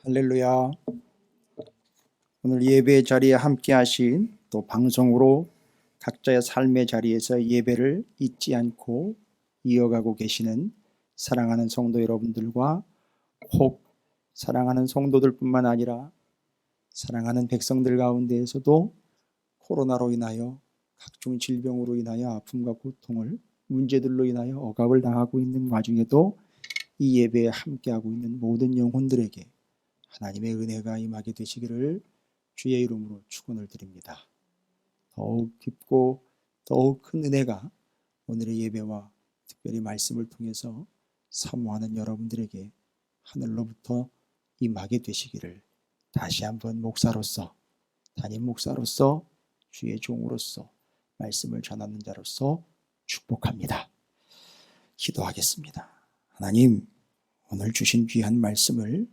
할렐루야. 오늘 예배 자리에 함께 하신 또 방송으로 각자의 삶의 자리에서 예배를 잊지 않고 이어가고 계시는 사랑하는 성도 여러분들과 혹 사랑하는 성도들뿐만 아니라 사랑하는 백성들 가운데에서도 코로나로 인하여 각종 질병으로 인하여 아픔과 고통을 문제들로 인하여 억압을 당하고 있는 와중에도 이 예배에 함께하고 있는 모든 영혼들에게 하나님의 은혜가 임하게 되시기를 주의 이름으로 축원을 드립니다. 더욱 깊고 더욱 큰 은혜가 오늘의 예배와 특별히 말씀을 통해서 사모하는 여러분들에게 하늘로부터 임하게 되시기를 다시 한번 목사로서, 담임 목사로서, 주의 종으로서, 말씀을 전하는 자로서 축복합니다. 기도하겠습니다. 하나님, 오늘 주신 귀한 말씀을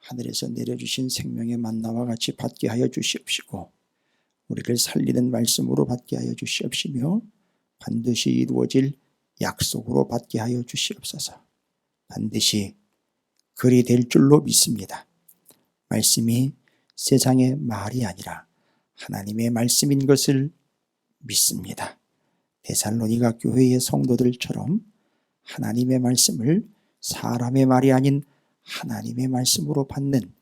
하늘에서 내려주신 생명의 만나와 같이 받게 하여 주시옵시고 우리를 살리는 말씀으로 받게 하여 주시옵시며 반드시 이루어질 약속으로 받게 하여 주시옵소서. 반드시 그리 될 줄로 믿습니다. 말씀이 세상의 말이 아니라 하나님의 말씀인 것을 믿습니다. 데살로니가 교회의 성도들처럼 하나님의 말씀을 사람의 말이 아닌 하나님의 말씀으로 받는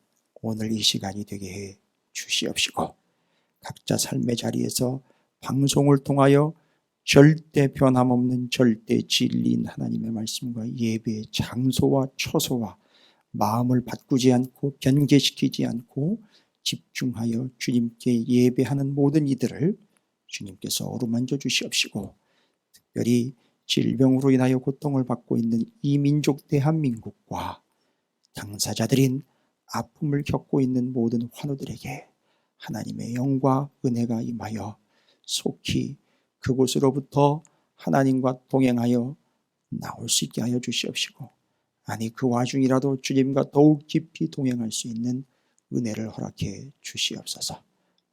오늘 이 시간이 되게 해 주시옵시고 각자 삶의 자리에서 방송을 통하여 절대 변함없는 절대 진리인 하나님의 말씀과 예배의 장소와 처소와 마음을 바꾸지 않고 변개시키지 않고 집중하여 주님께 예배하는 모든 이들을 주님께서 어루만져 주시옵시고 특별히 질병으로 인하여 고통을 받고 있는 이 민족 대한민국과 당사자들인 아픔을 겪고 있는 모든 환우들에게 하나님의 영과 은혜가 임하여 속히 그곳으로부터 하나님과 동행하여 나올 수 있게 하여 주시옵시고 아니 그 와중이라도 주님과 더욱 깊이 동행할 수 있는 은혜를 허락해 주시옵소서.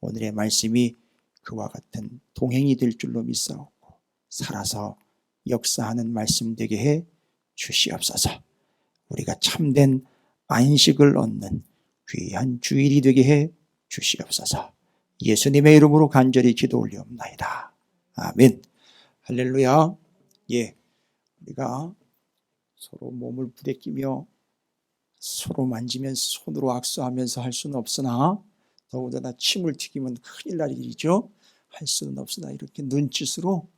오늘의 말씀이 그와 같은 동행이 될 줄로 믿사옵고 살아서 역사하는 말씀 되게 해 주시옵소서. 우리가 참된 안식을 얻는 귀한 주일이 되게 해 주시옵소서. 예수님의 이름으로 간절히 기도 올리옵나이다. 아멘. 할렐루야. 우리가 서로 몸을 부대끼며 서로 만지면서 손으로 악수하면서 할 수는 없으나 더군다나 침을 튀기면 큰일 날 일이죠. 할 수는 없으나 이렇게 눈짓으로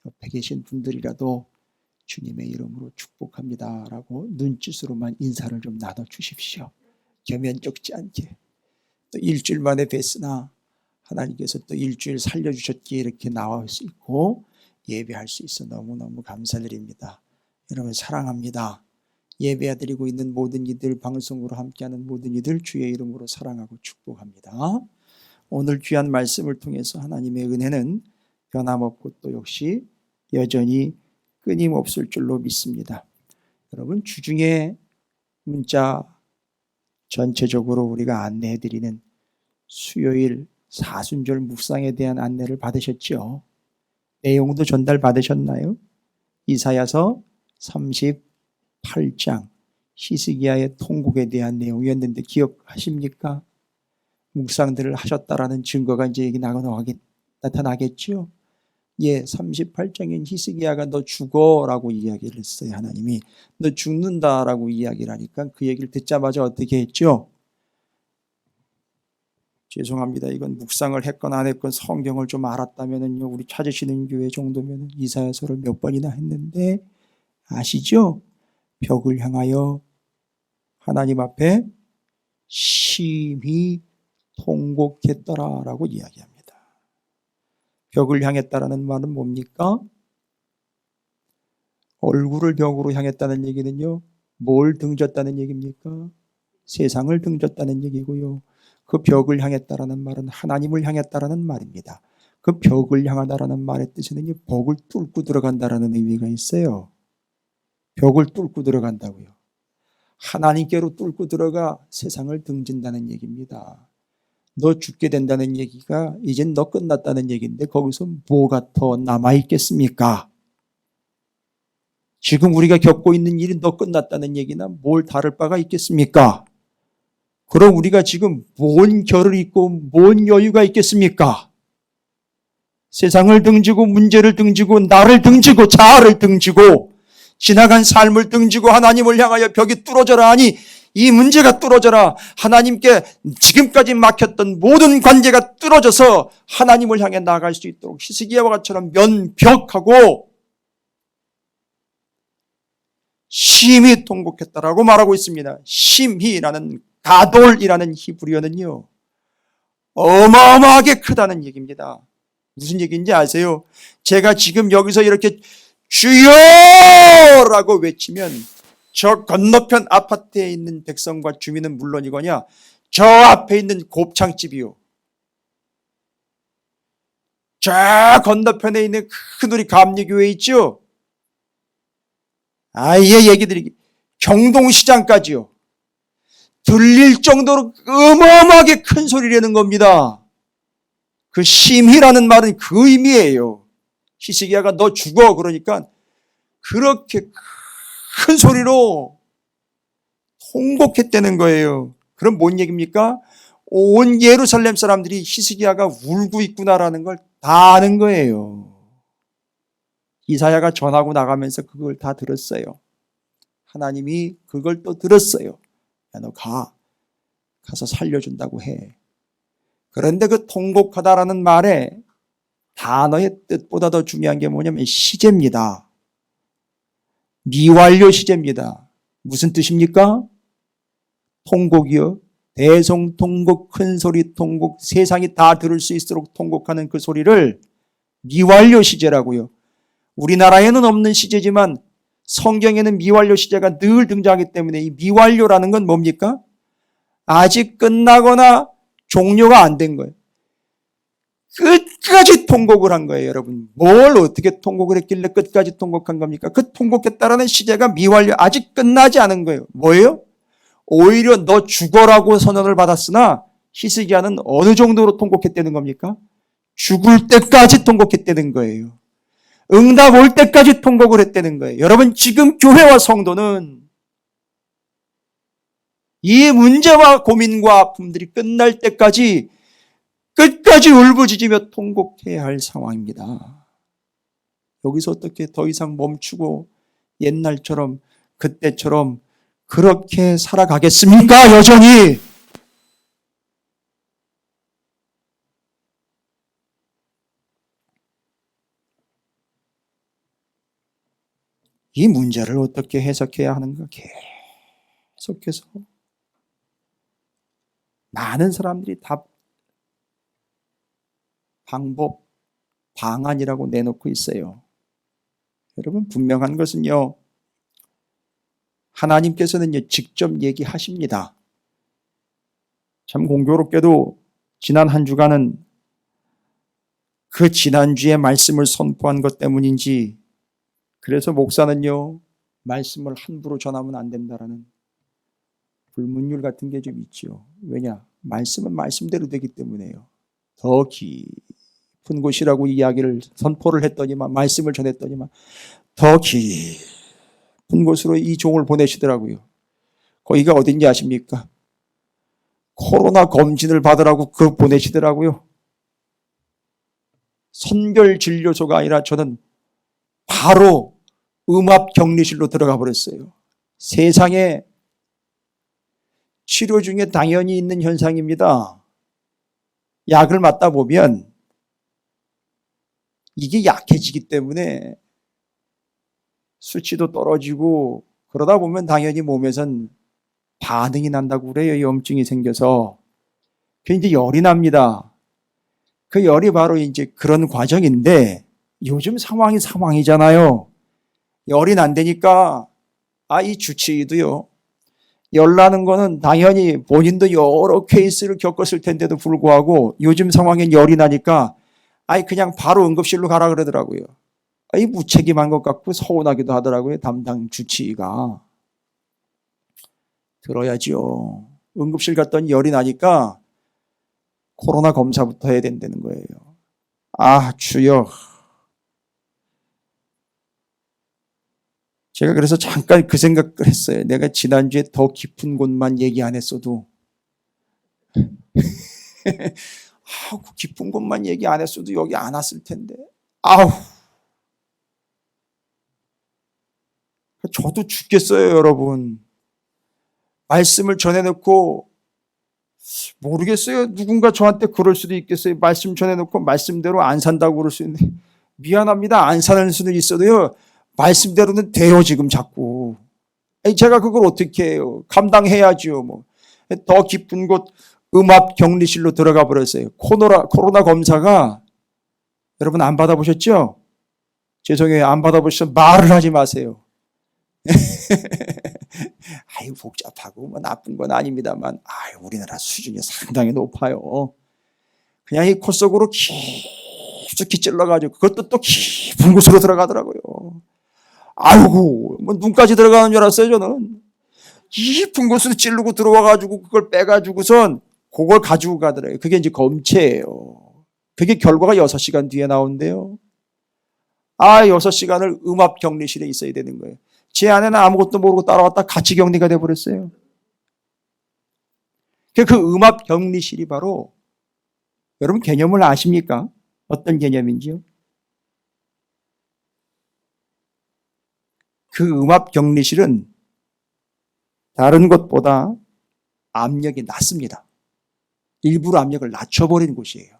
옆에 계신 분들이라도 주님의 이름으로 축복합니다 라고 눈짓으로만 인사를 좀 나눠주십시오. 겸연쩍지 않게. 또 일주일 만에 뵀으나 하나님께서 또 일주일 살려주셨기에 이렇게 나올 수 있고 예배할 수 있어 너무너무 감사드립니다. 여러분 사랑합니다. 예배드리고 있는 모든 이들, 방송으로 함께하는 모든 이들 주의 이름으로 사랑하고 축복합니다. 오늘 귀한 말씀을 통해서 하나님의 은혜는 변함없고 또 역시 여전히 끊임없을 줄로 믿습니다. 여러분 주중에 문자 전체적으로 우리가 안내해드리는 수요일 사순절 묵상에 대한 안내를 받으셨죠? 내용도 전달받으셨나요? 이사야서 38장 히스기야의 통곡에 대한 내용이었는데 기억하십니까? 묵상들을 하셨다라는 증거가 이제 여기 나타나겠죠? 38장인 히스기야가 너 죽어라고 이야기를 했어요. 하나님이 너 죽는다라고 이야기를 하니까 그 얘기를 듣자마자 어떻게 했죠? 죄송합니다. 이건 묵상을 했건 안 했건 성경을 좀 알았다면은요, 우리 찾으시는 교회 정도면 이사야서를 몇 번이나 했는데 아시죠? 벽을 향하여 하나님 앞에 심히 통곡했더라라고 이야기합니다. 벽을 향했다라는 말은 뭡니까? 얼굴을 벽으로 향했다는 얘기는요, 뭘 등졌다는 얘기입니까? 세상을 등졌다는 얘기고요. 그 벽을 향했다라는 말은 하나님을 향했다라는 말입니다. 그 벽을 향하다라는 말의 뜻에는 벽을 뚫고 들어간다라는 의미가 있어요. 벽을 뚫고 들어간다고요. 하나님께로 뚫고 들어가 세상을 등진다는 얘기입니다. 너 죽게 된다는 얘기가 이젠 너 끝났다는 얘기인데 거기서 뭐가 더 남아있겠습니까? 지금 우리가 겪고 있는 일이 너 끝났다는 얘기나 뭘 다를 바가 있겠습니까? 그럼 우리가 지금 뭔 결을 있고 뭔 여유가 있겠습니까? 세상을 등지고 문제를 등지고 나를 등지고 자아를 등지고 지나간 삶을 등지고 하나님을 향하여 벽이 뚫어져라 하니 이 문제가 뚫어져라. 하나님께 지금까지 막혔던 모든 관계가 뚫어져서 하나님을 향해 나아갈 수 있도록 히스기야와 같이처럼 면벽하고 심히 통곡했다라고 말하고 있습니다. 심히라는 가돌이라는 히브리어는요, 어마어마하게 크다는 얘기입니다. 무슨 얘기인지 아세요? 제가 지금 여기서 이렇게 주여라고 외치면 저 건너편 아파트에 있는 백성과 주민은 물론이거냐 저 앞에 있는 곱창집이요, 저 건너편에 있는 큰 우리 감리교회 있죠? 아예 얘기 드리기 경동시장까지요, 들릴 정도로 어마어마하게 큰 소리를 내는 겁니다. 그 심히라는 말은 그 의미예요. 히스기야가 너 죽어 그러니까 그렇게 큰 소리로 통곡했다는 거예요. 그럼 뭔 얘기입니까? 온 예루살렘 사람들이 히스기야가 울고 있구나라는 걸 다 아는 거예요. 이사야가 전하고 나가면서 그걸 다 들었어요. 하나님이 그걸 또 들었어요. 야, 너 가서 살려준다고 해. 그런데 그 통곡하다라는 말에 단어의 뜻보다 더 중요한 게 뭐냐면 시제입니다. 미완료 시제입니다. 무슨 뜻입니까? 통곡이요. 대성통곡, 큰소리 통곡, 세상이 다 들을 수 있도록 통곡하는 그 소리를 미완료 시제라고요. 우리나라에는 없는 시제지만 성경에는 미완료 시제가 늘 등장하기 때문에 이 미완료라는 건 뭡니까? 아직 끝나거나 종료가 안 된 거예요. 끝까지 통곡을 한 거예요, 여러분. 뭘 어떻게 통곡을 했길래 끝까지 통곡한 겁니까? 그 통곡했다라는 시제가 미완료, 아직 끝나지 않은 거예요. 뭐예요? 오히려 너 죽어라고 선언을 받았으나 히스기야는 어느 정도로 통곡했다는 겁니까? 죽을 때까지 통곡했다는 거예요. 응답 올 때까지 통곡을 했다는 거예요. 여러분, 지금 교회와 성도는 이 문제와 고민과 아픔들이 끝날 때까지 끝까지 울부짖으며 통곡해야 할 상황입니다. 여기서 어떻게 더 이상 멈추고 옛날처럼 그때처럼 그렇게 살아가겠습니까? 여전히. 이 문제를 어떻게 해석해야 하는가 계속해서 많은 사람들이 다 방법, 방안이라고 내놓고 있어요. 여러분, 분명한 것은요, 하나님께서는요 직접 얘기하십니다. 참 공교롭게도 지난 한 주간은 그 지난주에 말씀을 선포한 것 때문인지 그래서 목사는요 말씀을 함부로 전하면 안 된다라는 불문율 같은 게 좀 있죠. 왜냐? 말씀은 말씀대로 되기 때문에요. 더 깊은 곳이라고 이야기를 선포를 했더니만, 말씀을 전했더니만 더 깊은 곳으로 이 종을 보내시더라고요. 거기가 어딘지 아십니까? 코로나 검진을 받으라고 그 보내시더라고요. 선별진료소가 아니라 저는 바로 음압격리실로 들어가 버렸어요. 세상에 치료 중에 당연히 있는 현상입니다. 약을 맞다 보면 이게 약해지기 때문에 수치도 떨어지고 그러다 보면 당연히 몸에선 반응이 난다고 그래요. 염증이 생겨서. 그 이제 열이 납니다. 그 열이 바로 이제 그런 과정인데 요즘 상황이 상황이잖아요. 열이 난다니까 이 주치의도요. 열 나는 거는 당연히 본인도 여러 케이스를 겪었을 텐데도 불구하고 요즘 상황엔 열이 나니까 그냥 바로 응급실로 가라 그러더라고요. 무책임한 것 같고 서운하기도 하더라고요. 담당 주치의가. 들어야죠. 응급실 갔더니 열이 나니까 코로나 검사부터 해야 된다는 거예요. 주여. 제가 그래서 잠깐 그 생각을 했어요. 내가 지난주에 더 깊은 곳만 얘기 안 했어도 그 깊은 것만 얘기 안 했어도 여기 안 왔을 텐데. 아우. 저도 죽겠어요, 여러분. 말씀을 전해놓고 모르겠어요. 누군가 저한테 그럴 수도 있겠어요. 말씀 전해놓고 말씀대로 안 산다고 그럴 수 있는데 미안합니다. 안 사는 수는 있어도요. 말씀대로는 돼요, 지금 자꾸. 제가 그걸 어떻게 해요? 감당해야죠. 뭐. 더 깊은 곳 음압 격리실로 들어가 버렸어요. 코로나 검사가 여러분 안 받아보셨죠? 죄송해요. 안 받아보시면 말을 하지 마세요. 아유, 복잡하고 뭐 나쁜 건 아닙니다만, 우리나라 수준이 상당히 높아요. 그냥 이 코 속으로 깊숙이 찔러가지고 그것도 또 깊은 곳으로 들어가더라고요. 아이고, 뭐 눈까지 들어가는 줄 알았어요, 저는. 깊은 곳으로 찌르고 들어와가지고 그걸 빼가지고선 그걸 가지고 가더라고요. 그게 이제 검체예요. 그게 결과가 6시간 뒤에 나온대요. 6시간을 음압 격리실에 있어야 되는 거예요. 제 아내는 아무것도 모르고 따라왔다 같이 격리가 돼버렸어요. 그 음압 격리실이 바로 여러분 개념을 아십니까? 어떤 개념인지요? 그 음압 격리실은 다른 것보다 압력이 낮습니다. 일부러 압력을 낮춰버리는 곳이에요.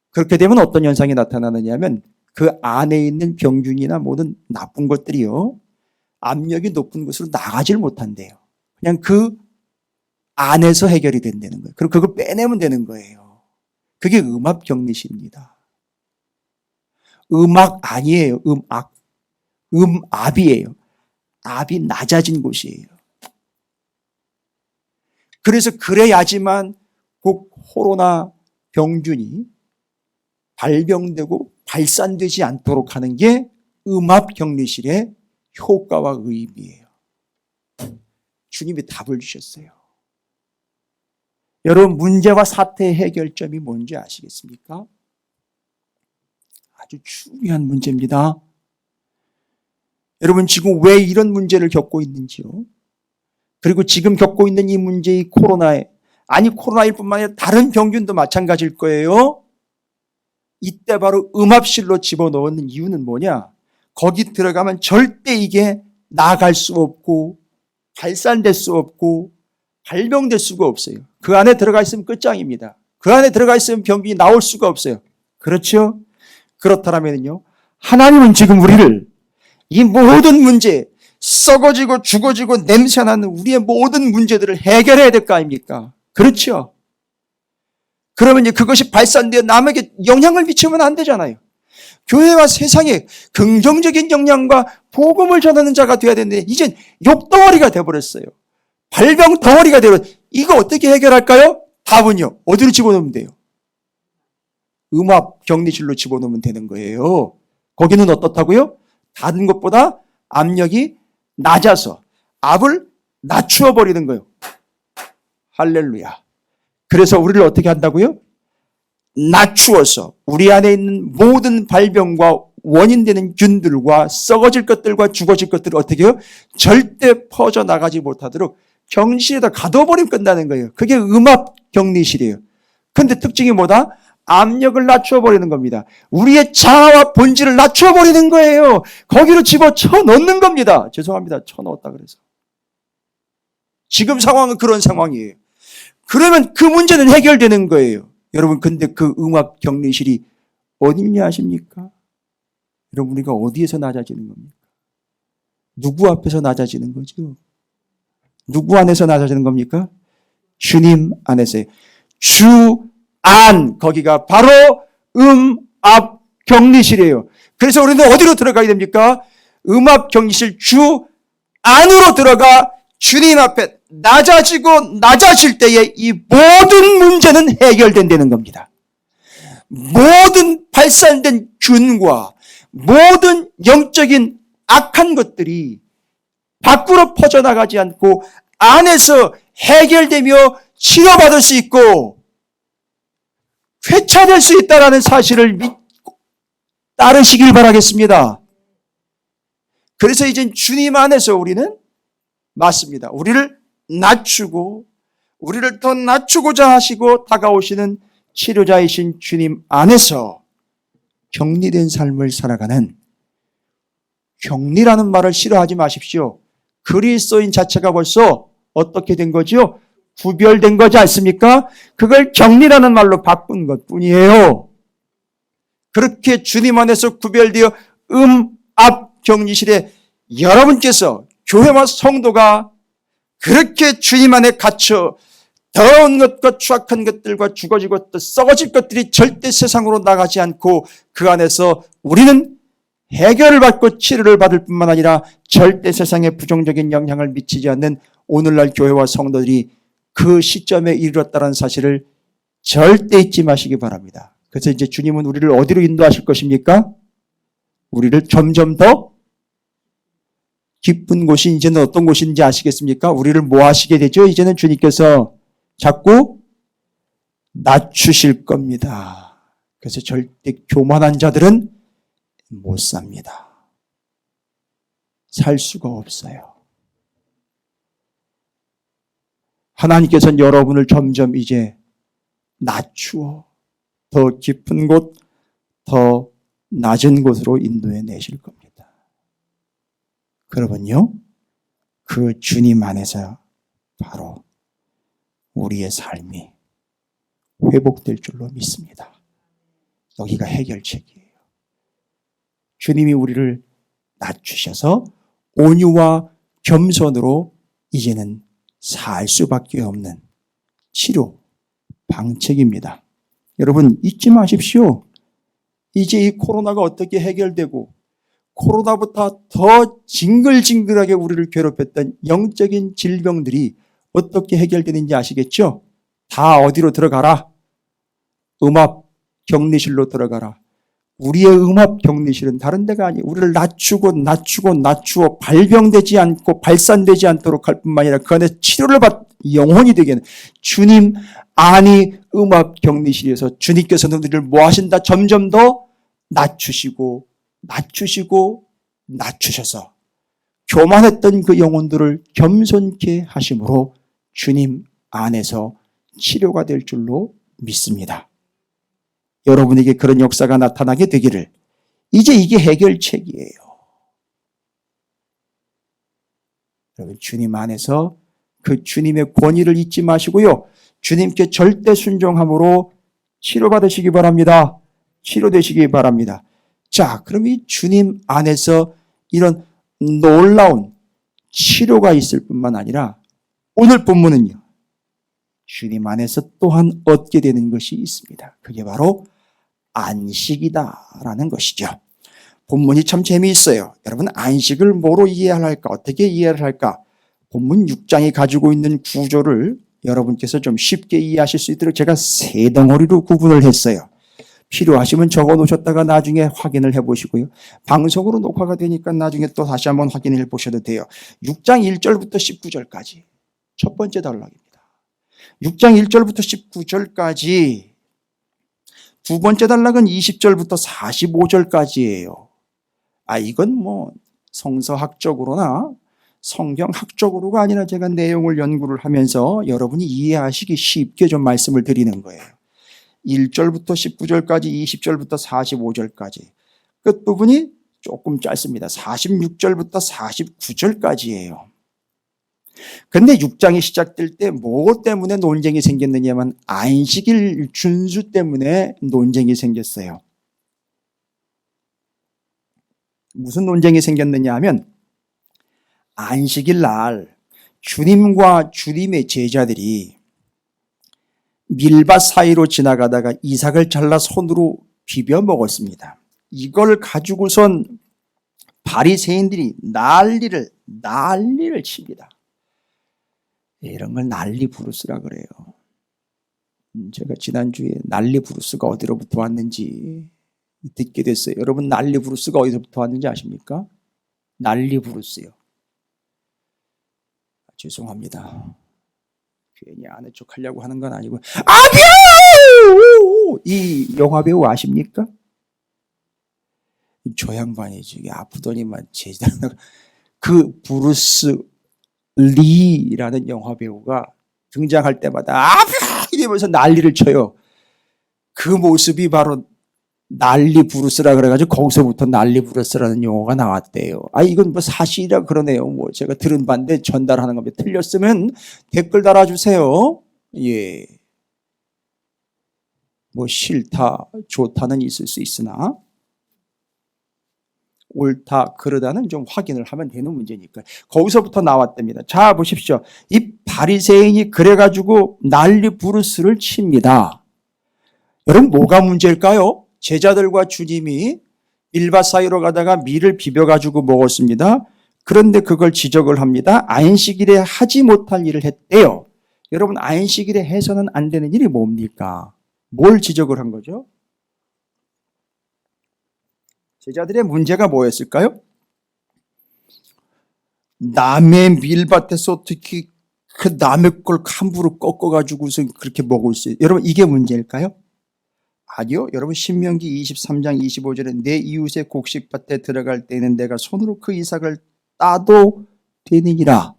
그렇게 되면 어떤 현상이 나타나느냐면 그 안에 있는 병균이나 모든 나쁜 것들이요. 압력이 높은 곳으로 나가질 못한대요. 그냥 그 안에서 해결이 된다는 거예요. 그리고 그걸 빼내면 되는 거예요. 그게 음압 격리실입니다. 음악 아니에요. 음악. 음압이에요. 압이 낮아진 곳이에요. 그래서 그래야지만 그 코로나 병균이 발병되고 발산되지 않도록 하는 게 음압 격리실의 효과와 의미예요. 주님이 답을 주셨어요. 여러분, 문제와 사태의 해결점이 뭔지 아시겠습니까? 아주 중요한 문제입니다. 여러분, 지금 왜 이런 문제를 겪고 있는지요? 그리고 지금 겪고 있는 이 문제의 코로나일 뿐만 아니라 다른 병균도 마찬가지일 거예요. 이때 바로 음압실로 집어넣는 이유는 뭐냐? 거기 들어가면 절대 이게 나갈 수 없고 발산될 수 없고 발병될 수가 없어요. 그 안에 들어가 있으면 끝장입니다. 그 안에 들어가 있으면 병균이 나올 수가 없어요. 그렇죠? 그렇다면요. 하나님은 지금 우리를 이 모든 문제, 썩어지고 죽어지고 냄새나는 우리의 모든 문제들을 해결해야 될 거 아닙니까? 그렇죠? 그러면 이제 그것이 발산되어 남에게 영향을 미치면 안 되잖아요. 교회와 세상에 긍정적인 영향과 복음을 전하는 자가 되어야 되는데 이젠 욕덩어리가 되어버렸어요. 발병 덩어리가 되어버렸어요. 이거 어떻게 해결할까요? 답은요. 어디로 집어넣으면 돼요? 음압 격리실로 집어넣으면 되는 거예요. 거기는 어떻다고요? 다른 것보다 압력이 낮아서 압을 낮추어 버리는 거예요. 할렐루야. 그래서 우리를 어떻게 한다고요? 낮추어서 우리 안에 있는 모든 발병과 원인되는 균들과 썩어질 것들과 죽어질 것들을 어떻게 해요? 절대 퍼져나가지 못하도록 격리실에다 가둬버리면 끝나는 거예요. 그게 음압 격리실이에요. 근데 특징이 뭐다? 압력을 낮춰버리는 겁니다. 우리의 자아와 본질을 낮춰버리는 거예요. 거기로 집어쳐 넣는 겁니다. 죄송합니다. 쳐넣었다 그래서. 지금 상황은 그런 상황이에요. 그러면 그 문제는 해결되는 거예요. 여러분, 근데 그 음압 격리실이 어딨냐 아십니까? 여러분, 우리가 어디에서 낮아지는 겁니까? 누구 앞에서 낮아지는 거죠? 누구 안에서 낮아지는 겁니까? 주님 안에서요. 주 안, 거기가 바로 음압 격리실이에요. 그래서 우리는 어디로 들어가야 됩니까? 음압 격리실 주 안으로 들어가 주님 앞에 낮아지고 낮아질 때에 이 모든 문제는 해결된다는 겁니다. 모든 발산된 균과 모든 영적인 악한 것들이 밖으로 퍼져나가지 않고 안에서 해결되며 치료받을 수 있고 회차될 수 있다는 사실을 믿고 따르시길 바라겠습니다. 그래서 이제 주님 안에서 우리는 맞습니다. 우리를 낮추고 우리를 더 낮추고자 하시고 다가오시는 치료자이신 주님 안에서 격리된 삶을 살아가는, 격리라는 말을 싫어하지 마십시오. 그리스도인 자체가 벌써 어떻게 된 거죠? 구별된 거지 않습니까? 그걸 격리라는 말로 바꾼 것뿐이에요. 그렇게 주님 안에서 구별되어 앞 격리실에 여러분께서, 교회와 성도가 그렇게 주님 안에 갇혀 더러운 것과 추악한 것들과 죽어지고 또 썩어질 것들이 절대 세상으로 나가지 않고 그 안에서 우리는 해결을 받고 치료를 받을 뿐만 아니라 절대 세상에 부정적인 영향을 미치지 않는 오늘날 교회와 성도들이 그 시점에 이르렀다는 사실을 절대 잊지 마시기 바랍니다. 그래서 이제 주님은 우리를 어디로 인도하실 것입니까? 우리를 점점 더 기쁜 곳이 이제는 어떤 곳인지 아시겠습니까? 우리를 뭐 하시게 되죠? 이제는 주님께서 자꾸 낮추실 겁니다. 그래서 절대 교만한 자들은 못 삽니다. 살 수가 없어요. 하나님께서는 여러분을 점점 이제 낮추어 더 깊은 곳, 더 낮은 곳으로 인도해 내실 겁니다. 그러면요, 그 주님 안에서 바로 우리의 삶이 회복될 줄로 믿습니다. 여기가 해결책이에요. 주님이 우리를 낮추셔서 온유와 겸손으로 이제는 살 수밖에 없는 치료 방책입니다. 여러분 잊지 마십시오. 이제 이 코로나가 어떻게 해결되고 코로나보다 더 징글징글하게 우리를 괴롭혔던 영적인 질병들이 어떻게 해결되는지 아시겠죠? 다 어디로 들어가라? 음압 격리실로 들어가라. 우리의 음압 격리실은 다른 데가 아니에요. 우리를 낮추어 발병되지 않고 발산되지 않도록 할 뿐만 아니라 그 안에 치료를 영혼이 되게 하는 주님 안이 음압 격리실에서 주님께서는 우리를 뭐 하신다? 점점 더 낮추시고 낮추셔서 교만했던 그 영혼들을 겸손케 하심으로 주님 안에서 치료가 될 줄로 믿습니다. 여러분에게 그런 역사가 나타나게 되기를. 이제 이게 해결책이에요. 여러분 주님 안에서 그 주님의 권위를 잊지 마시고요. 주님께 절대 순종함으로 치료받으시기 바랍니다. 치료되시기 바랍니다. 자, 그럼 이 주님 안에서 이런 놀라운 치료가 있을 뿐만 아니라 오늘 본문은요, 주님 안에서 또한 얻게 되는 것이 있습니다. 그게 바로 안식이다라는 것이죠. 본문이 참 재미있어요. 여러분 안식을 뭐로 이해를 할까? 어떻게 이해를 할까? 본문 6장이 가지고 있는 구조를 여러분께서 좀 쉽게 이해하실 수 있도록 제가 세 덩어리로 구분을 했어요. 필요하시면 적어 놓으셨다가 나중에 확인을 해보시고요. 방송으로 녹화가 되니까 나중에 또 다시 한번 확인해 보셔도 돼요. 6장 1절부터 19절까지 첫 번째 단락입니다. 6장 1절부터 19절까지 두 번째 단락은 20절부터 45절까지예요. 이건 뭐 성서학적으로나 성경학적으로가 아니라 제가 내용을 연구를 하면서 여러분이 이해하시기 쉽게 좀 말씀을 드리는 거예요. 1절부터 19절까지, 20절부터 45절까지. 끝부분이 조금 짧습니다. 46절부터 49절까지예요. 근데 6장이 시작될 때 뭐 때문에 논쟁이 생겼느냐면 안식일 준수 때문에 논쟁이 생겼어요. 무슨 논쟁이 생겼느냐 하면 안식일 날 주님과 주님의 제자들이 밀밭 사이로 지나가다가 이삭을 잘라 손으로 비벼 먹었습니다. 이걸 가지고선 바리새인들이 난리를 칩니다. 이런 걸 난리 부르스라 그래요. 제가 지난주에 난리 부르스가 어디로부터 왔는지 듣게 됐어요. 여러분 난리 부르스가 어디서부터 왔는지 아십니까? 난리 부르스요. 죄송합니다. 괜히 아는 척 하려고 하는 건 아니고 아뷰! 이 영화배우 아십니까? 저 양반이 저기 아프더니만 제자들 그 브루스 리라는 영화배우가 등장할 때마다 아뷰 이러면서 난리를 쳐요. 그 모습이 바로 난리 부르스라 그래가지고 거기서부터 난리 부르스라는 용어가 나왔대요. 아, 이건 뭐 사실이라 그러네요. 뭐 제가 들은 바인데 전달하는 겁니다. 틀렸으면 댓글 달아주세요. 예. 뭐 싫다, 좋다는 있을 수 있으나 옳다, 그러다는 좀 확인을 하면 되는 문제니까. 거기서부터 나왔답니다. 자, 보십시오. 이 바리새인이 그래가지고 난리 부르스를 칩니다. 여러분, 뭐가 문제일까요? 제자들과 주님이 밀밭 사이로 가다가 밀을 비벼가지고 먹었습니다. 그런데 그걸 지적을 합니다. 안식일에 하지 못할 일을 했대요. 여러분, 안식일에 해서는 안 되는 일이 뭡니까? 뭘 지적을 한 거죠? 제자들의 문제가 뭐였을까요? 남의 밀밭에서 어떻게 그 남의 걸 함부로 꺾어가지고서 그렇게 먹을 수 있어요? 여러분, 이게 문제일까요? 아니요. 여러분, 신명기 23장 25절에 내 이웃의 곡식밭에 들어갈 때는 내가 손으로 그 이삭을 따도 되느니라.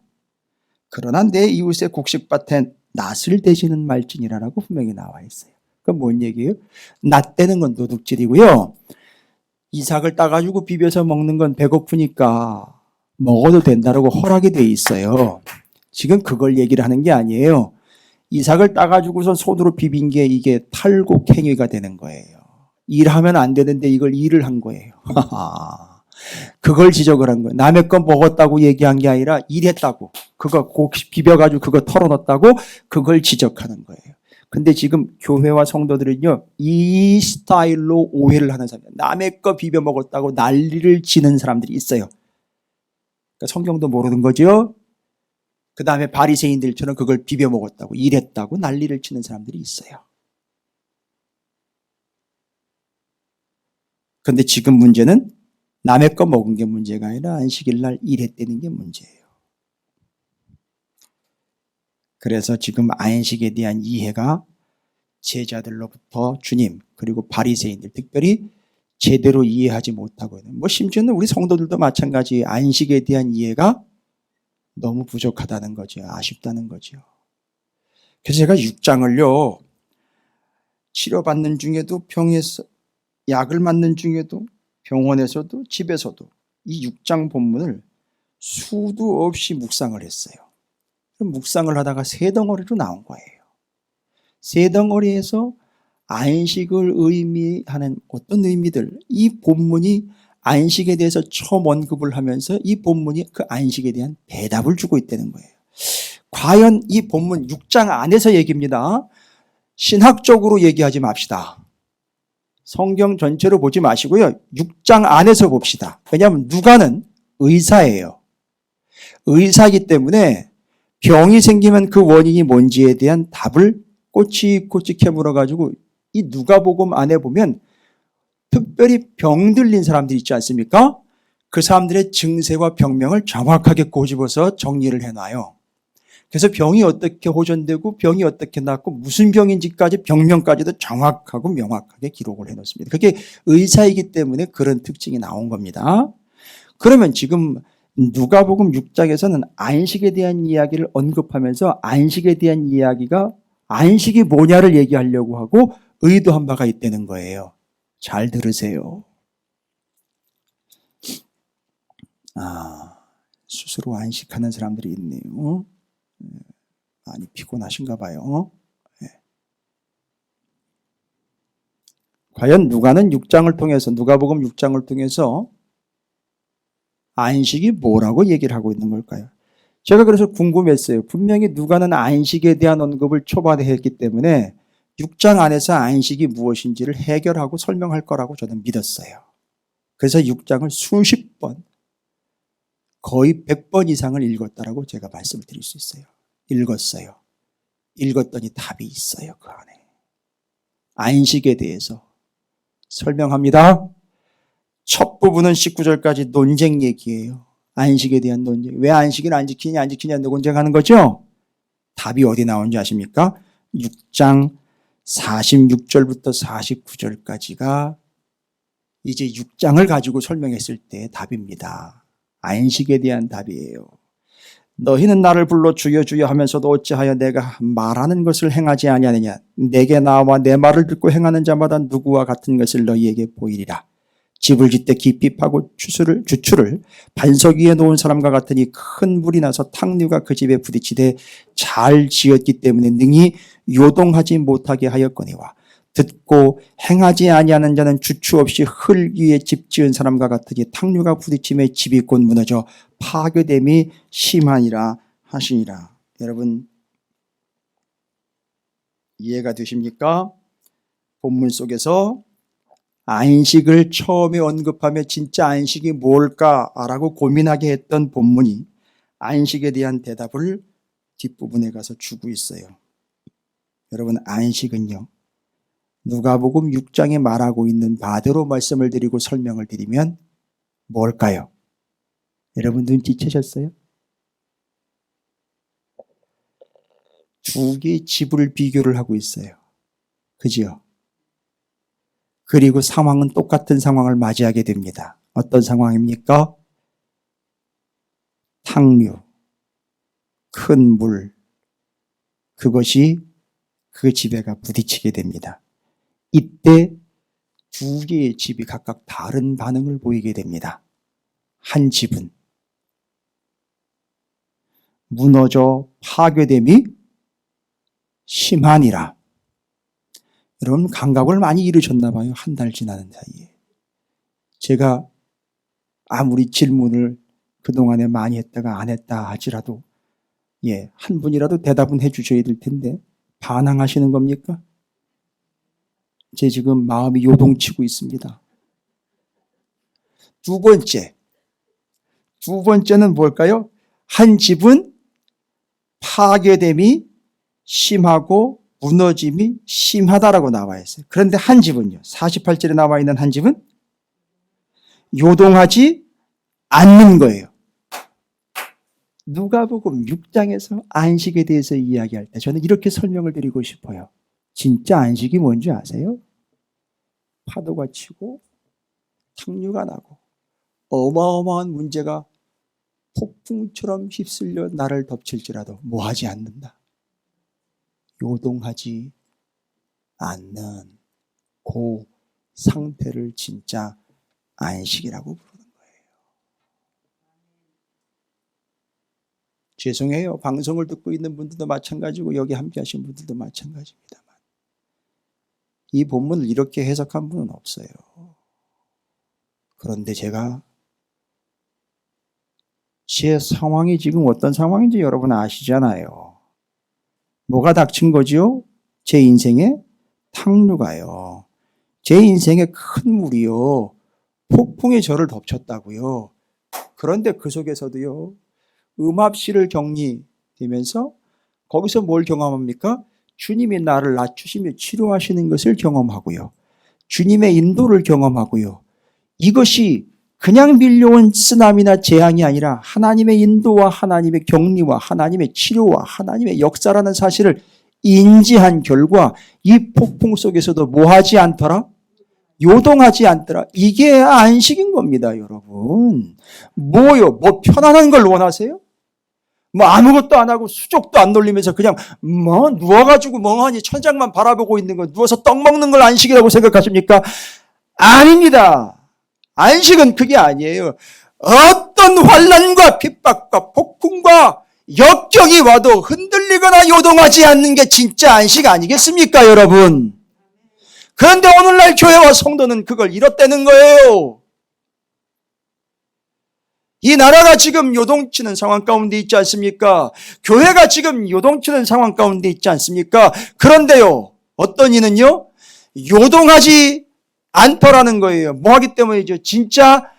그러나 내 이웃의 곡식밭에 낫을 대지는 말지니라라고 분명히 나와 있어요. 그건 뭔 얘기예요? 낫 대는 건 도둑질이고요. 이삭을 따가지고 비벼서 먹는 건 배고프니까 먹어도 된다라고 허락이 돼 있어요. 지금 그걸 얘기를 하는 게 아니에요. 이삭을 따가지고서 손으로 비빈 게 이게 탈곡 행위가 되는 거예요. 일하면 안 되는데 이걸 일을 한 거예요. 그걸 지적을 한 거예요. 남의 거 먹었다고 얘기한 게 아니라 일했다고. 그거 꼭 비벼가지고 그거 털어놨다고 그걸 지적하는 거예요. 근데 지금 교회와 성도들은요, 이 스타일로 오해를 하는 사람들, 남의 거 비벼 먹었다고 난리를 치는 사람들이 있어요. 그러니까 성경도 모르는 거죠. 그 다음에 바리새인들처럼 그걸 비벼 먹었다고, 일했다고 난리를 치는 사람들이 있어요. 그런데 지금 문제는 남의 거 먹은 게 문제가 아니라 안식일 날 일했다는 게 문제예요. 그래서 지금 안식에 대한 이해가 제자들로부터 주님 그리고 바리새인들 특별히 제대로 이해하지 못하고 있는, 뭐 심지어는 우리 성도들도 마찬가지 안식에 대한 이해가 너무 부족하다는 거죠. 아쉽다는 거죠. 그래서 제가 6장을요 치료받는 중에도 병에서 약을 맞는 중에도 병원에서도 집에서도 이 6장 본문을 수도 없이 묵상을 했어요. 묵상을 하다가 세 덩어리로 나온 거예요. 세 덩어리에서 안식을 의미하는 어떤 의미들, 이 본문이 안식에 대해서 처음 언급을 하면서 이 본문이 그 안식에 대한 대답을 주고 있다는 거예요. 과연 이 본문 6장 안에서 얘기입니다. 신학적으로 얘기하지 맙시다. 성경 전체로 보지 마시고요. 6장 안에서 봅시다. 왜냐하면 누가는 의사예요. 의사이기 때문에 병이 생기면 그 원인이 뭔지에 대한 답을 꼬치꼬치 캐물어가지고 이 누가복음 안에 보면 특별히 병 들린 사람들 있지 않습니까? 그 사람들의 증세와 병명을 정확하게 꼬집어서 정리를 해놔요. 그래서 병이 어떻게 호전되고 병이 어떻게 낫고 무슨 병인지까지 병명까지도 정확하고 명확하게 기록을 해놓습니다. 그게 의사이기 때문에 그런 특징이 나온 겁니다. 그러면 지금 누가복음 6장에서는 안식에 대한 이야기를 언급하면서 안식에 대한 이야기가 안식이 뭐냐를 얘기하려고 하고 의도한 바가 있다는 거예요. 잘 들으세요. 스스로 안식하는 사람들이 있네요. 많이 피곤하신가 봐요. 과연 누가는 6장을 통해서 누가복음 6장을 통해서 안식이 뭐라고 얘기를 하고 있는 걸까요? 제가 그래서 궁금했어요. 분명히 누가는 안식에 대한 언급을 초반에 했기 때문에 6장 안에서 안식이 무엇인지를 해결하고 설명할 거라고 저는 믿었어요. 그래서 6장을 수십 번, 거의 100번 이상을 읽었다라고 제가 말씀을 드릴 수 있어요. 읽었어요. 읽었더니 답이 있어요. 그 안에. 안식에 대해서 설명합니다. 첫 부분은 19절까지 논쟁 얘기예요. 안식에 대한 논쟁. 왜 안식을 안 지키냐 안 지키냐 논쟁하는 거죠. 답이 어디 나오는지 아십니까? 6장 46절부터 49절까지가 이제 6장을 가지고 설명했을 때 답입니다. 안식에 대한 답이에요. 너희는 나를 불러 주여 주여 하면서도 어찌하여 내가 말하는 것을 행하지 아니하느냐. 내게 나와 내 말을 듣고 행하는 자마다 누구와 같은 것을 너희에게 보이리라. 집을 짓되 깊이 파고 주추를 반석 위에 놓은 사람과 같으니 큰 물이 나서 탕류가 그 집에 부딪히되 잘 지었기 때문에 능히 요동하지 못하게 하였거니와 듣고 행하지 아니하는 자는 주추 없이 흙 위에 집 지은 사람과 같으니 탕류가 부딪힘에 집이 곧 무너져 파괴됨이 심하니라 하시니라. 여러분 이해가 되십니까? 본문 속에서 안식을 처음에 언급하며 진짜 안식이 뭘까라고 고민하게 했던 본문이 안식에 대한 대답을 뒷부분에 가서 주고 있어요. 여러분 안식은요, 누가복음 6장에 말하고 있는 바대로 말씀을 드리고 설명을 드리면 뭘까요? 여러분 눈치채셨어요? 두 개의 집을 비교를 하고 있어요. 그지요? 그리고 상황은 똑같은 상황을 맞이하게 됩니다. 어떤 상황입니까? 탕류, 큰 물, 그것이 그 집에가 부딪히게 됩니다. 이때 두 개의 집이 각각 다른 반응을 보이게 됩니다. 한 집은 무너져 파괴됨이 심하니라. 여러분 감각을 많이 잃으셨나 봐요. 한 달 지나는 사이에. 제가 아무리 질문을 그동안에 많이 했다가 안 했다 하지라도 한 분이라도 대답은 해 주셔야 될 텐데 반항하시는 겁니까? 제 지금 마음이 요동치고 있습니다. 두 번째는 뭘까요? 한 집은 파괴됨이 심하고 무너짐이 심하다라고 나와 있어요. 그런데 한 집은요, 48절에 나와 있는 한 집은 요동하지 않는 거예요. 누가복음 6장에서 안식에 대해서 이야기할 때 저는 이렇게 설명을 드리고 싶어요. 진짜 안식이 뭔지 아세요? 파도가 치고 탕류가 나고 어마어마한 문제가 폭풍처럼 휩쓸려 나를 덮칠지라도 뭐하지 않는다. 요동하지 않는 그 상태를 진짜 안식이라고 부르는 거예요. 죄송해요. 방송을 듣고 있는 분들도 마찬가지고 여기 함께 하신 분들도 마찬가지입니다만 이 본문을 이렇게 해석한 분은 없어요. 그런데 제가 제 상황이 지금 어떤 상황인지 여러분 아시잖아요. 뭐가 닥친 거죠? 제 인생에 탕류가요. 제 인생에 큰 물이요. 폭풍이 저를 덮쳤다고요. 그런데 그 속에서도요. 음압실을 격리되면서 거기서 뭘 경험합니까? 주님이 나를 낮추시며 치료하시는 것을 경험하고요. 주님의 인도를 경험하고요. 이것이 그냥 밀려온 쓰나미나 재앙이 아니라 하나님의 인도와 하나님의 격리와 하나님의 치료와 하나님의 역사라는 사실을 인지한 결과 이 폭풍 속에서도 뭐하지 않더라? 요동하지 않더라. 이게 안식인 겁니다, 여러분. 뭐요? 뭐 편안한 걸 원하세요? 뭐 아무것도 안 하고 수족도 안 놀리면서 그냥 뭐 누워가지고 멍하니 천장만 바라보고 있는 거, 누워서 떡 먹는 걸 안식이라고 생각하십니까? 아닙니다. 안식은 그게 아니에요. 어떤 환난과 핍박과 폭풍과 역경이 와도 흔들리거나 요동하지 않는 게 진짜 안식 아니겠습니까, 여러분? 그런데 오늘날 교회와 성도는 그걸 잃었다는 거예요. 이 나라가 지금 요동치는 상황 가운데 있지 않습니까? 교회가 지금 요동치는 상황 가운데 있지 않습니까? 그런데요, 어떤 이는요, 요동하지 않더라는 거예요. 뭐 하기 때문이죠? 진짜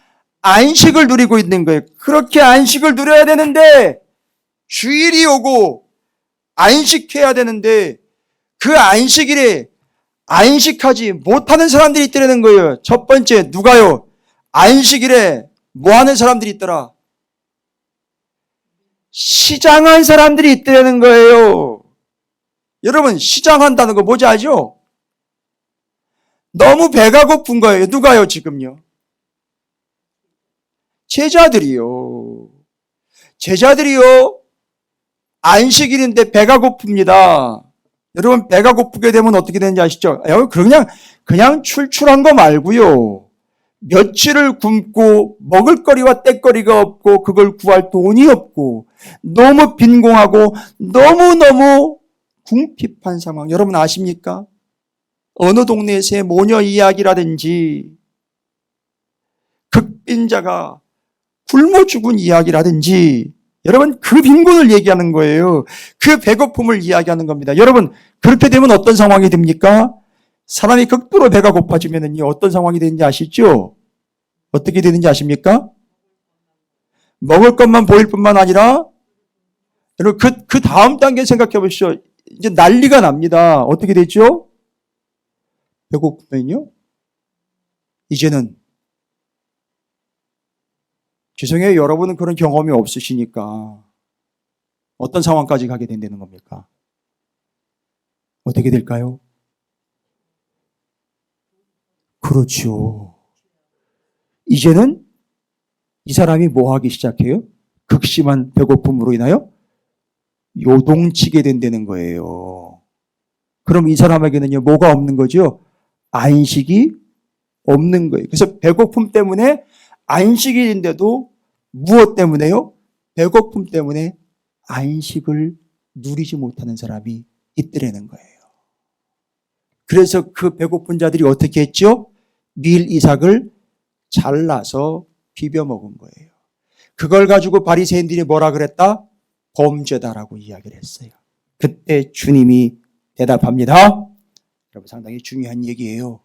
안식을 누리고 있는 거예요. 그렇게 안식을 누려야 되는데 주일이 오고 안식해야 되는데 그 안식일에 안식하지 못하는 사람들이 있다는 거예요. 첫 번째 누가요? 안식일에 뭐 하는 사람들이 있더라? 시장한 사람들이 있다는 거예요. 여러분 시장한다는 거 뭔지 알죠? 너무 배가 고픈 거예요. 누가요 지금요? 제자들이요. 안식일인데 배가 고픕니다. 여러분, 배가 고프게 되면 어떻게 되는지 아시죠? 그냥 출출한 거 말고요. 며칠을 굶고 먹을 거리와 떼거리가 없고 그걸 구할 돈이 없고 너무 빈공하고 너무너무 궁핍한 상황. 여러분 아십니까? 어느 동네에서의 모녀 이야기라든지 극빈자가 굶어 죽은 이야기라든지 여러분 그 빈곤을 얘기하는 거예요. 그 배고픔을 이야기하는 겁니다. 여러분 그렇게 되면 어떤 상황이 됩니까? 사람이 극도로 배가 고파지면요 어떤 상황이 되는지 아시죠? 어떻게 되는지 아십니까? 먹을 것만 보일 뿐만 아니라 여러분 그 다음 단계 생각해 보시죠. 이제 난리가 납니다. 어떻게 되죠? 배고프면요 이제는 죄송해요. 여러분은 그런 경험이 없으시니까 어떤 상황까지 가게 된다는 겁니까? 어떻게 될까요? 그렇죠. 이제는 이 사람이 뭐 하기 시작해요? 극심한 배고픔으로 인하여 요동치게 된다는 거예요. 그럼 이 사람에게는요, 뭐가 없는 거죠? 안식이 없는 거예요. 그래서 배고픔 때문에 안식일인데도 무엇 때문에요? 배고픔 때문에 안식을 누리지 못하는 사람이 있더라는 거예요. 그래서 그 배고픈 자들이 어떻게 했죠? 밀 이삭을 잘라서 비벼 먹은 거예요. 그걸 가지고 바리새인들이 뭐라 그랬다? 범죄다라고 이야기를 했어요. 그때 주님이 대답합니다. 여러분 상당히 중요한 얘기예요.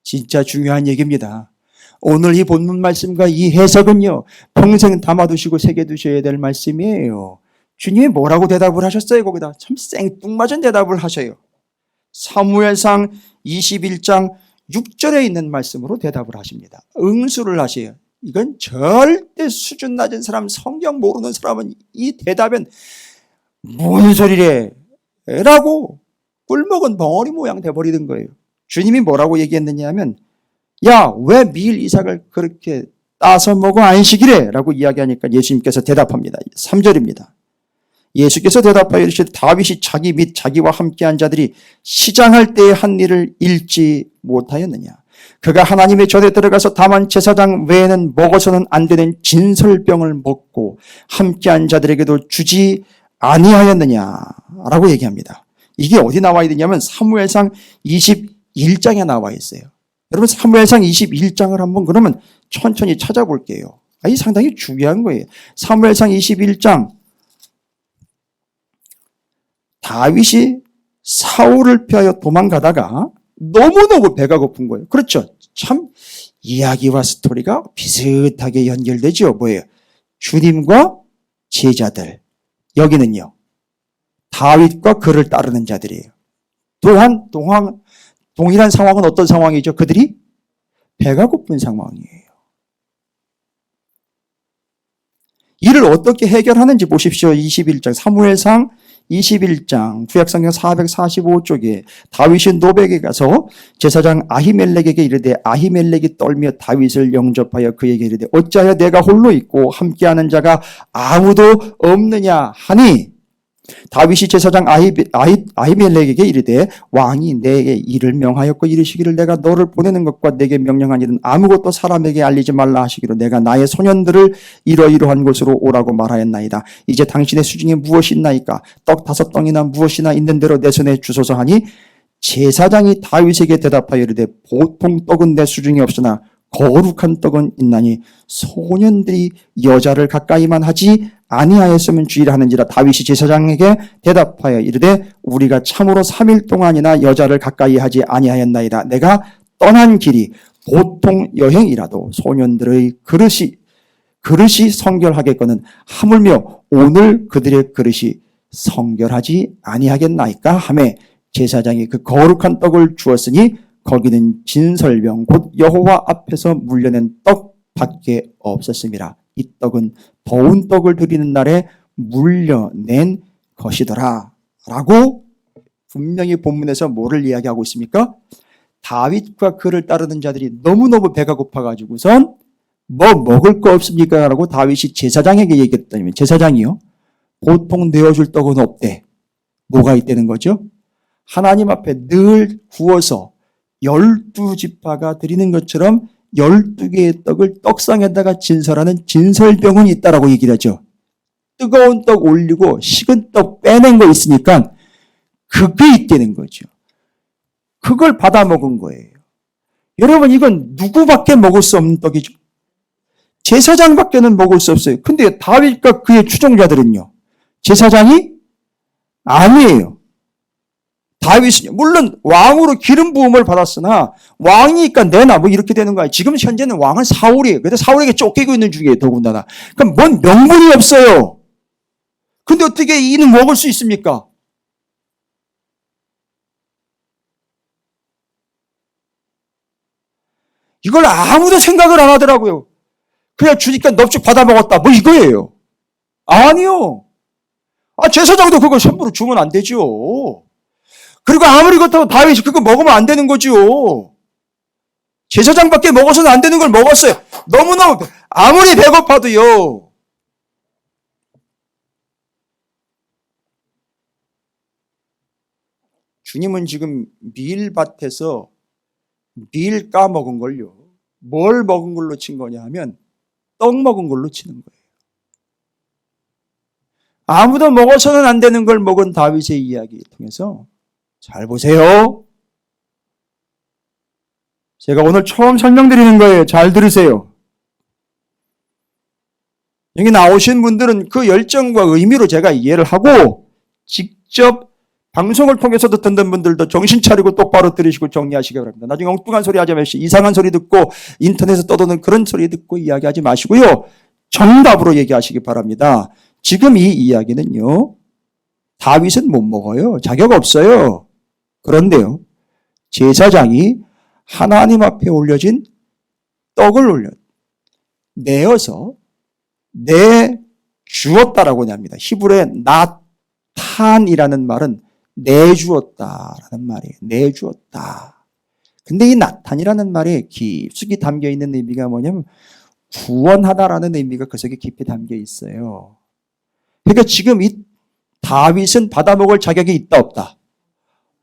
진짜 중요한 얘기입니다. 오늘 이 본문 말씀과 이 해석은요. 평생 담아두시고 새겨두셔야 될 말씀이에요. 주님이 뭐라고 대답을 하셨어요? 거기다 참 생뚱맞은 대답을 하셔요. 사무엘상 21장 6절에 있는 말씀으로 대답을 하십니다. 응수를 하세요. 이건 절대 수준 낮은 사람, 성경 모르는 사람은 이 대답은 뭔 소리래? 라고 꿀먹은 벙어리 모양 돼버리는 거예요. 주님이 뭐라고 얘기했느냐 하면 야, 왜 밀 이삭을 그렇게 따서 먹어 안식일에? 라고 이야기하니까 예수님께서 대답합니다. 3절입니다. 예수께서 대답하여 이르시되 다윗이 자기 및 자기와 함께한 자들이 시장할 때의 한 일을 잃지 못하였느냐. 그가 하나님의 전에 들어가서 다만 제사장 외에는 먹어서는 안 되는 진설병을 먹고 함께한 자들에게도 주지 아니하였느냐라고 얘기합니다. 이게 어디 나와 있느냐면 사무엘상 21장에 나와 있어요. 여러분 사무엘상 21장을 한번 그러면 천천히 찾아볼게요. 이 상당히 중요한 거예요. 사무엘상 21장 다윗이 사울을 피하여 도망가다가 너무너무 배가 고픈 거예요. 그렇죠. 참 이야기와 스토리가 비슷하게 연결되죠. 뭐예요? 주님과 제자들. 여기는요. 다윗과 그를 따르는 자들이에요. 또한 동일한 상황은 어떤 상황이죠? 그들이 배가 고픈 상황이에요. 이를 어떻게 해결하는지 보십시오. 21장 사무엘상 21장 구약성경 445쪽에 다윗이 노백에 가서 제사장 아히멜렉에게 이르되 아히멜렉이 떨며 다윗을 영접하여 그에게 이르되 어찌하여 내가 홀로 있고 함께하는 자가 아무도 없느냐 하니 다윗이 제사장 아히멜렉에게 이르되 왕이 내게 이를 명하였고 이르시기를 내가 너를 보내는 것과 내게 명령한 일은 아무것도 사람에게 알리지 말라 하시기로 내가 나의 소년들을 이러이러한 곳으로 오라고 말하였나이다. 이제 당신의 수중에 무엇이 있나이까? 떡 5덩이나 무엇이나 있는 대로 내 손에 주소서 하니 제사장이 다윗에게 대답하여 이르되 보통 떡은 내 수중에 없으나 거룩한 떡은 있나니 소년들이 여자를 가까이만 하지 아니하였으면 주의를 하는지라. 다윗이 제사장에게 대답하여 이르되 우리가 참으로 3일 동안이나 여자를 가까이 하지 아니하였나이다. 내가 떠난 길이 보통 여행이라도 소년들의 그릇이 성결하겠거는 하물며 오늘 그들의 그릇이 성결하지 아니하겠나이까 하매 제사장이 그 거룩한 떡을 주었으니 거기는 진설병 곧 여호와 앞에서 물려낸 떡밖에 없었습니다. 이 떡은 더운 떡을 드리는 날에 물려낸 것이더라 라고 분명히 본문에서 뭐를 이야기하고 있습니까? 다윗과 그를 따르는 자들이 너무너무 배가 고파가지고선 뭐 먹을 거 없습니까? 라고 다윗이 제사장에게 얘기했더니 제사장이요 보통 내어줄 떡은 없대. 뭐가 있다는 거죠? 하나님 앞에 늘 구워서 12지파가 드리는 것처럼 12개의 떡을 떡상에다가 진설하는 진설병은 있다라고 얘기를 하죠. 뜨거운 떡 올리고 식은 떡 빼낸 거 있으니까 그게 있다는 거죠. 그걸 받아 먹은 거예요. 여러분, 이건 누구밖에 먹을 수 없는 떡이죠. 제사장밖에는 먹을 수 없어요. 근데 다윗과 그의 추종자들은요, 제사장이 아니에요. 다윗은요, 물론 왕으로 기름 부음을 받았으나 왕이니까 내놔 뭐 이렇게 되는 거예요. 지금 현재는 왕은 사울이에요. 근데 사울에게 쫓기고 있는 중이에요, 더군다나. 그럼 뭔 명분이 없어요. 근데 어떻게 이는 먹을 수 있습니까? 이걸 아무도 생각을 안 하더라고요. 그냥 주니까 넙죽 받아 먹었다. 뭐 이거예요. 아니요. 제사장도 그걸 함부로 주면 안 되죠. 그리고 아무리 그렇다고 다윗이 그거 먹으면 안 되는 거죠. 제사장밖에 먹어서는 안 되는 걸 먹었어요. 너무너무 아무리 배고파도요. 주님은 지금 밀밭에서 밀 까먹은 걸요. 뭘 먹은 걸로 친 거냐 하면 떡 먹은 걸로 치는 거예요. 아무도 먹어서는 안 되는 걸 먹은 다윗의 이야기 통해서 잘 보세요. 제가 오늘 처음 설명드리는 거예요. 잘 들으세요. 여기 나오신 분들은 그 열정과 의미로 제가 이해를 하고 직접 방송을 통해서도 듣는 분들도 정신 차리고 똑바로 들으시고 정리하시기 바랍니다. 나중에 엉뚱한 소리 하지 마시고 이상한 소리 듣고 인터넷에 떠도는 그런 소리 듣고 이야기하지 마시고요. 정답으로 얘기하시기 바랍니다. 지금 이 이야기는요. 다윗은 못 먹어요. 자격 없어요. 그런데요. 제사장이 하나님 앞에 올려진 떡을 내어서 내주었다라고 합니다. 히브리의 나탄이라는 말은 내주었다라는 말이에요. 내주었다. 근데 이 나탄이라는 말에 깊숙이 담겨 있는 의미가 뭐냐면 구원하다라는 의미가 그 속에 깊이 담겨 있어요. 그러니까 지금 이 다윗은 받아먹을 자격이 있다 없다?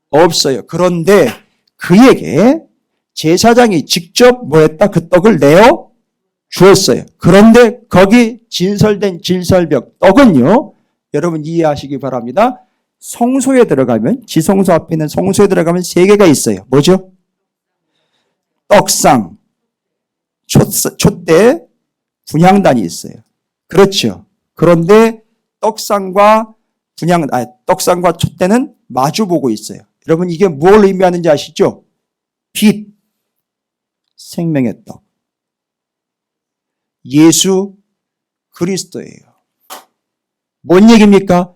없어요. 그런데 그에게 제사장이 직접 뭐했다? 그 떡을 내어 주었어요. 그런데 거기 진설된 진설벽 떡은요. 여러분 이해하시기 바랍니다. 성소에 들어가면 지성소 앞에 있는 성소에 들어가면 세 개가 있어요. 뭐죠? 떡상, 촛대, 분향단이 있어요. 그렇죠. 그런데 떡상과 촛대는 마주보고 있어요. 여러분 이게 뭘 의미하는지 아시죠? 빛, 생명의 떡. 예수 그리스도예요. 뭔 얘기입니까?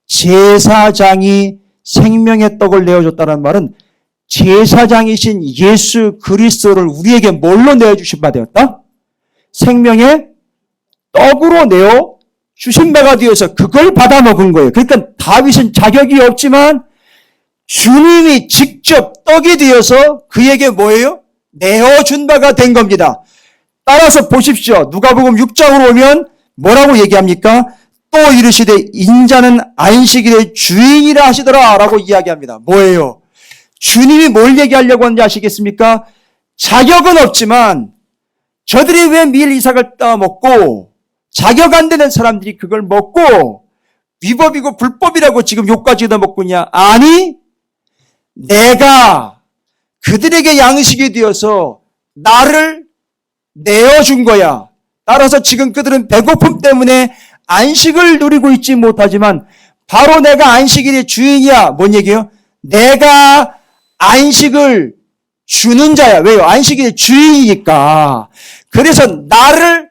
제사장이 생명의 떡을 내어줬다는 말은 제사장이신 예수 그리스도를 우리에게 뭘로 내어주신 바 되었다? 생명의 떡으로 내어 주신 바가 되어서 그걸 받아 먹은 거예요. 그러니까 다윗은 자격이 없지만 주님이 직접 떡이 되어서 그에게 뭐예요? 내어준 바가 된 겁니다. 따라서 보십시오. 누가복음 6장으로 오면 뭐라고 얘기합니까? 또 이르시되 인자는 안식일의 주인이라 하시더라 라고 이야기합니다. 뭐예요? 주님이 뭘 얘기하려고 하는지 아시겠습니까? 자격은 없지만 저들이 왜 밀 이삭을 따먹고 자격 안 되는 사람들이 그걸 먹고 위법이고 불법이라고 지금 욕까지 다 먹고 있냐? 아니, 내가 그들에게 양식이 되어서 나를 내어준 거야. 따라서 지금 그들은 배고픔 때문에 안식을 누리고 있지 못하지만 바로 내가 안식일의 주인이야. 뭔 얘기예요? 내가 안식을 주는 자야. 왜요? 안식일의 주인이니까. 그래서 나를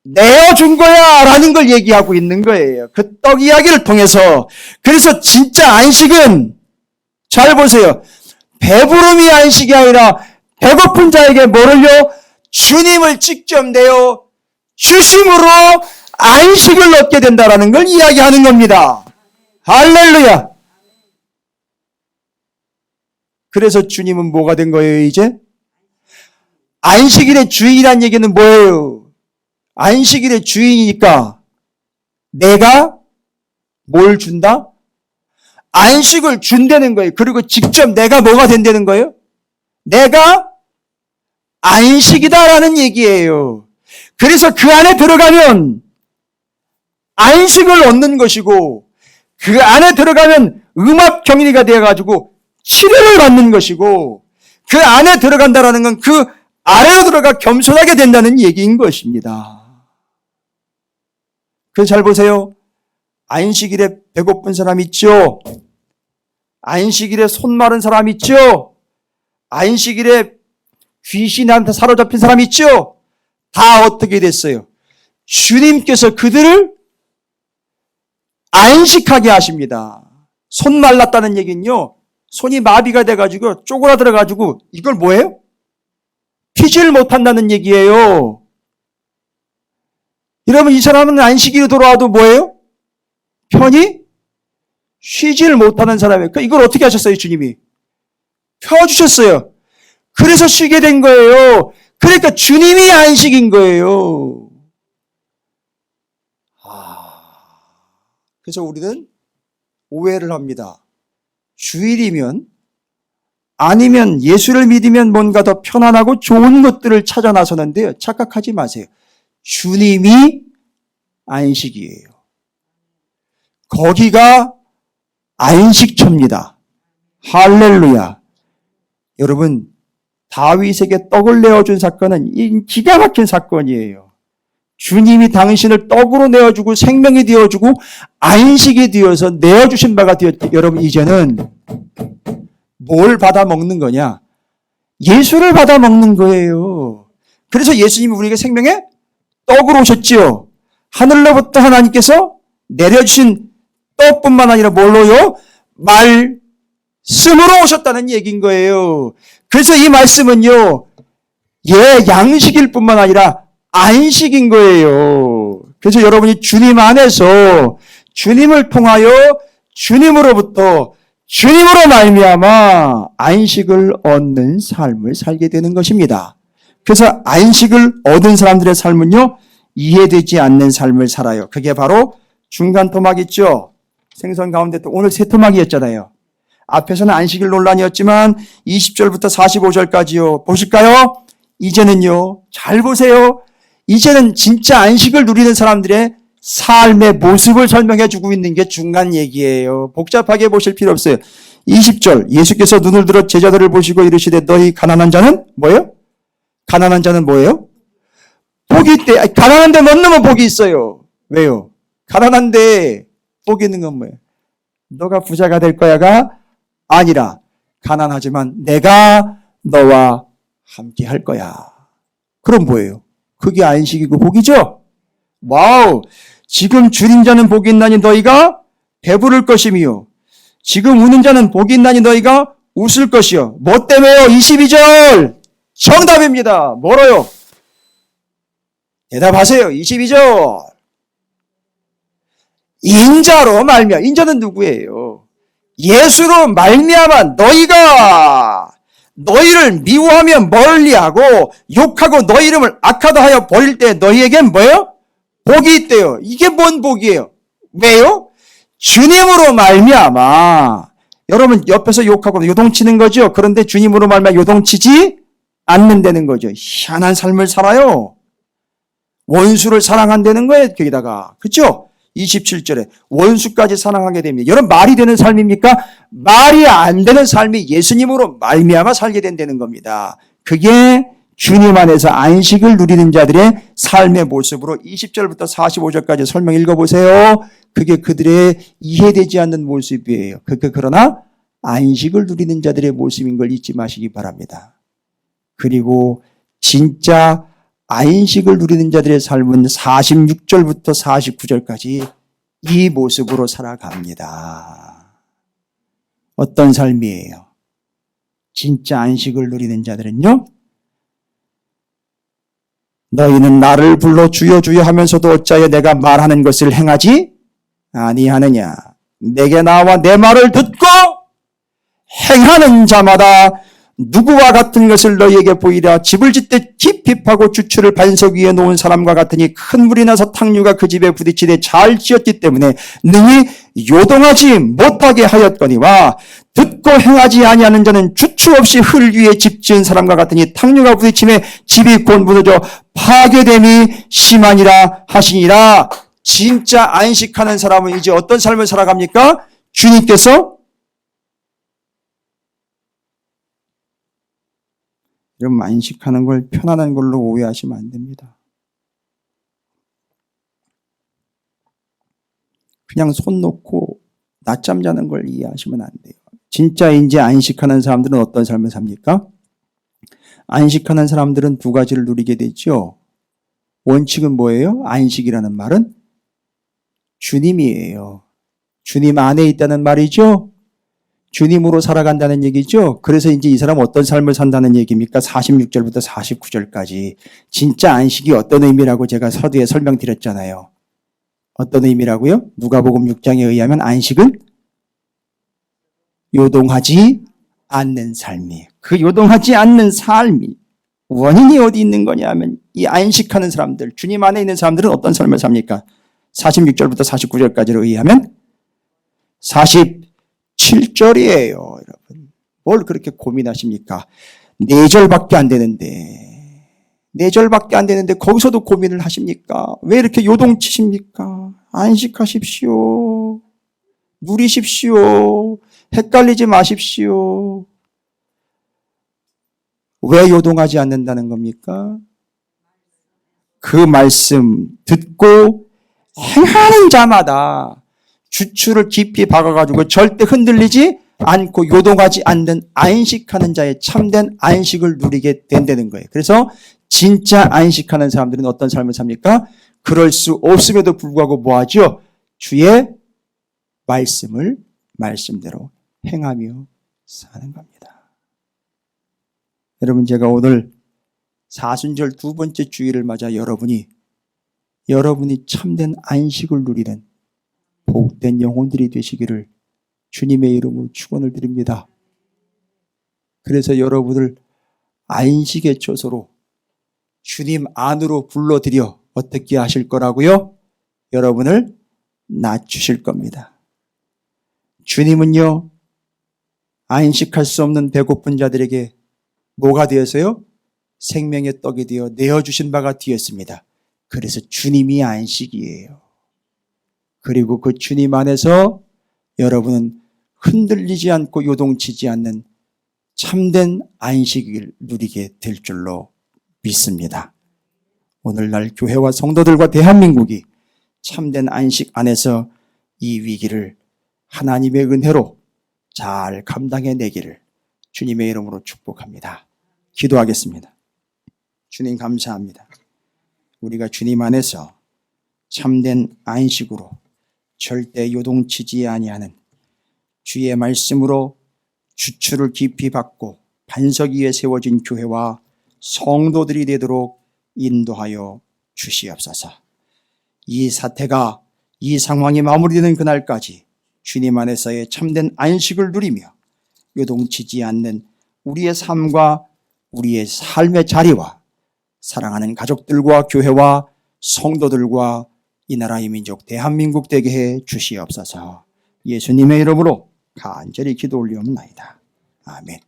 내어준 거야 라는 걸 얘기하고 있는 거예요. 그 떡 이야기를 통해서. 그래서 진짜 안식은 잘 보세요. 배부름이 안식이 아니라 배고픈 자에게 뭐를요? 주님을 직접 내어 주심으로 안식을 얻게 된다라는 걸 이야기하는 겁니다. 할렐루야. 그래서 주님은 뭐가 된 거예요, 이제? 안식일의 주인이란 얘기는 뭐예요? 안식일의 주인이니까 내가 뭘 준다? 안식을 준다는 거예요. 그리고 직접 내가 뭐가 된다는 거예요? 내가 안식이다라는 얘기예요. 그래서 그 안에 들어가면 안식을 얻는 것이고 그 안에 들어가면 음압경리가 되어가지고 치료를 받는 것이고 그 안에 들어간다라는 건 그 아래로 들어가 겸손하게 된다는 얘기인 것입니다. 그래서 잘 보세요. 안식일에 배고픈 사람 있죠? 안식일에 손 마른 사람 있죠? 안식일에 귀신한테 사로잡힌 사람 있죠? 다 어떻게 됐어요? 주님께서 그들을 안식하게 하십니다. 손 말랐다는 얘기는요, 손이 마비가 돼가지고 쪼그라들어가지고 이걸 뭐예요? 피질 못한다는 얘기예요. 여러분, 이 사람은 안식일로 돌아와도 뭐예요? 편히 쉬지를 못하는 사람이에요. 이걸 어떻게 하셨어요, 주님이? 펴주셨어요. 그래서 쉬게 된 거예요. 그러니까 주님이 안식인 거예요. 그래서 우리는 오해를 합니다. 주일이면 아니면 예수를 믿으면 뭔가 더 편안하고 좋은 것들을 찾아 나서는데요. 착각하지 마세요. 주님이 안식이에요. 거기가 안식처입니다. 할렐루야. 여러분, 다윗에게 떡을 내어준 사건은 기가 막힌 사건이에요. 주님이 당신을 떡으로 내어주고 생명이 되어주고 안식이 되어서 내어주신 바가 되었죠. 여러분, 이제는 뭘 받아 먹는 거냐? 예수를 받아 먹는 거예요. 그래서 예수님이 우리에게 생명의 떡으로 오셨지요. 하늘로부터 하나님께서 내려주신 떡뿐만 아니라 뭘로요? 말씀으로 오셨다는 얘기인 거예요. 그래서 이 말씀은요, 양식일 뿐만 아니라 안식인 거예요. 그래서 여러분이 주님 안에서 주님을 통하여 주님으로부터 주님으로 말미암아 안식을 얻는 삶을 살게 되는 것입니다. 그래서 안식을 얻은 사람들의 삶은요, 이해되지 않는 삶을 살아요. 그게 바로 중간 토막 있죠. 생선 가운데 또 오늘 세 토막이었잖아요. 앞에서는 안식일 논란이었지만 20절부터 45절까지요. 보실까요? 이제는요, 잘 보세요. 이제는 진짜 안식을 누리는 사람들의 삶의 모습을 설명해 주고 있는 게 중간 얘기예요. 복잡하게 보실 필요 없어요. 20절, 예수께서 눈을 들어 제자들을 보시고 이르시되 너희 가난한 자는 뭐예요? 가난한 자는 뭐예요? 복이 있대. 가난한데 못 넣으면 복이 있어요. 왜요? 가난한데 복이 있는 건 뭐예요? 너가 부자가 될 거야가 아니라 가난하지만 내가 너와 함께 할 거야. 그럼 뭐예요? 그게 안식이고 복이죠? 와우! 지금 줄인 자는 복이 있나니 너희가 배부를 것이며 지금 우는 자는 복이 있나니 너희가 웃을 것이요. 뭐 때문에요? 22절! 정답입니다. 뭐로요? 대답하세요. 22절. 인자로 말미암아. 인자는 누구예요? 예수로 말미암아 너희가 너희를 미워하며 멀리하고 욕하고 너희 이름을 악하다 하여 버릴 때 너희에겐 뭐예요? 복이 있대요. 이게 뭔 복이에요? 왜요? 주님으로 말미암아. 여러분 옆에서 욕하고 요동치는 거죠. 그런데 주님으로 말미암아 요동치지 않는다는 거죠. 희한한 삶을 살아요. 원수를 사랑한다는 거예요. 거기다가. 그렇죠? 27절에 원수까지 사랑하게 됩니다. 여러분 말이 되는 삶입니까? 말이 안 되는 삶이 예수님으로 말미암아 살게 된다는 겁니다. 그게 주님 안에서 안식을 누리는 자들의 삶의 모습으로 20절부터 45절까지 설명 읽어보세요. 그게 그들의 이해되지 않는 모습이에요. 그러나 안식을 누리는 자들의 모습인 걸 잊지 마시기 바랍니다. 그리고 진짜 안식을 누리는 자들의 삶은 46절부터 49절까지 이 모습으로 살아갑니다. 어떤 삶이에요? 진짜 안식을 누리는 자들은요, 너희는 나를 불러 주여 주여 하면서도 어찌하여 내가 말하는 것을 행하지 아니하느냐. 내게 나와 내 말을 듣고 행하는 자마다 누구와 같은 것을 너희에게 보이랴. 집을 짓되 깊이 파고 주추를 반석 위에 놓은 사람과 같으니 큰 물이 나서 탕류가 그 집에 부딪히되 잘 지었기 때문에 능히 요동하지 못하게 하였거니와 듣고 행하지 아니하는 자는 주추 없이 흙 위에 집 지은 사람과 같으니 탕류가 부딪힘에 집이 곧 무너져 파괴됨이 심하니라 하시니라. 진짜 안식하는 사람은 이제 어떤 삶을 살아갑니까? 주님께서 여러분, 안식하는 걸 편안한 걸로 오해하시면 안 됩니다. 그냥 손 놓고 낮잠 자는 걸 이해하시면 안 돼요. 진짜 이제 안식하는 사람들은 어떤 삶을 삽니까? 안식하는 사람들은 두 가지를 누리게 되죠. 원칙은 뭐예요? 안식이라는 말은 주님이에요. 주님 안에 있다는 말이죠. 주님으로 살아간다는 얘기죠. 그래서 이제 이 사람은 어떤 삶을 산다는 얘기입니까? 46절부터 49절까지. 진짜 안식이 어떤 의미라고 제가 서두에 설명드렸잖아요. 어떤 의미라고요? 누가복음 6장에 의하면 안식은 요동하지 않는 삶이. 그 요동하지 않는 삶이 원인이 어디 있는 거냐 하면 이 안식하는 사람들, 주님 안에 있는 사람들은 어떤 삶을 삽니까? 46절부터 49절까지로 의하면 47절이에요, 여러분. 뭘 그렇게 고민하십니까? 4절밖에 안 되는데, 4절밖에 안 되는데 거기서도 고민을 하십니까? 왜 이렇게 요동치십니까? 안식하십시오. 누리십시오. 헷갈리지 마십시오. 왜 요동하지 않는다는 겁니까? 그 말씀 듣고 행하는 자마다 주추를 깊이 박아가지고 절대 흔들리지 않고 요동하지 않는 안식하는 자의 참된 안식을 누리게 된다는 거예요. 그래서 진짜 안식하는 사람들은 어떤 삶을 삽니까? 그럴 수 없음에도 불구하고 뭐하죠? 주의 말씀을 말씀대로 행하며 사는 겁니다. 여러분, 제가 오늘 사순절 두 번째 주일을 맞아 여러분이 참된 안식을 누리는 복된 영혼들이 되시기를 주님의 이름으로 축원을 드립니다. 그래서 여러분을 안식의 처소로 주님 안으로 불러들여 어떻게 하실 거라고요? 여러분을 낮추실 겁니다. 주님은요, 안식할 수 없는 배고픈 자들에게 뭐가 되었어요? 생명의 떡이 되어 내어주신 바가 되었습니다. 그래서 주님이 안식이에요. 그리고 그 주님 안에서 여러분은 흔들리지 않고 요동치지 않는 참된 안식을 누리게 될 줄로 믿습니다. 오늘날 교회와 성도들과 대한민국이 참된 안식 안에서 이 위기를 하나님의 은혜로 잘 감당해내기를 주님의 이름으로 축복합니다. 기도하겠습니다. 주님, 감사합니다. 우리가 주님 안에서 참된 안식으로 절대 요동치지 아니하는 주의 말씀으로 주추를 깊이 박고 반석 위에 세워진 교회와 성도들이 되도록 인도하여 주시옵소서. 이 사태가, 이 상황이 마무리되는 그날까지 주님 안에서의 참된 안식을 누리며 요동치지 않는 우리의 삶과 우리의 삶의 자리와 사랑하는 가족들과 교회와 성도들과 이 나라의 민족 대한민국 되게 해 주시옵소서. 예수님의 이름으로 간절히 기도 올리옵나이다. 아멘.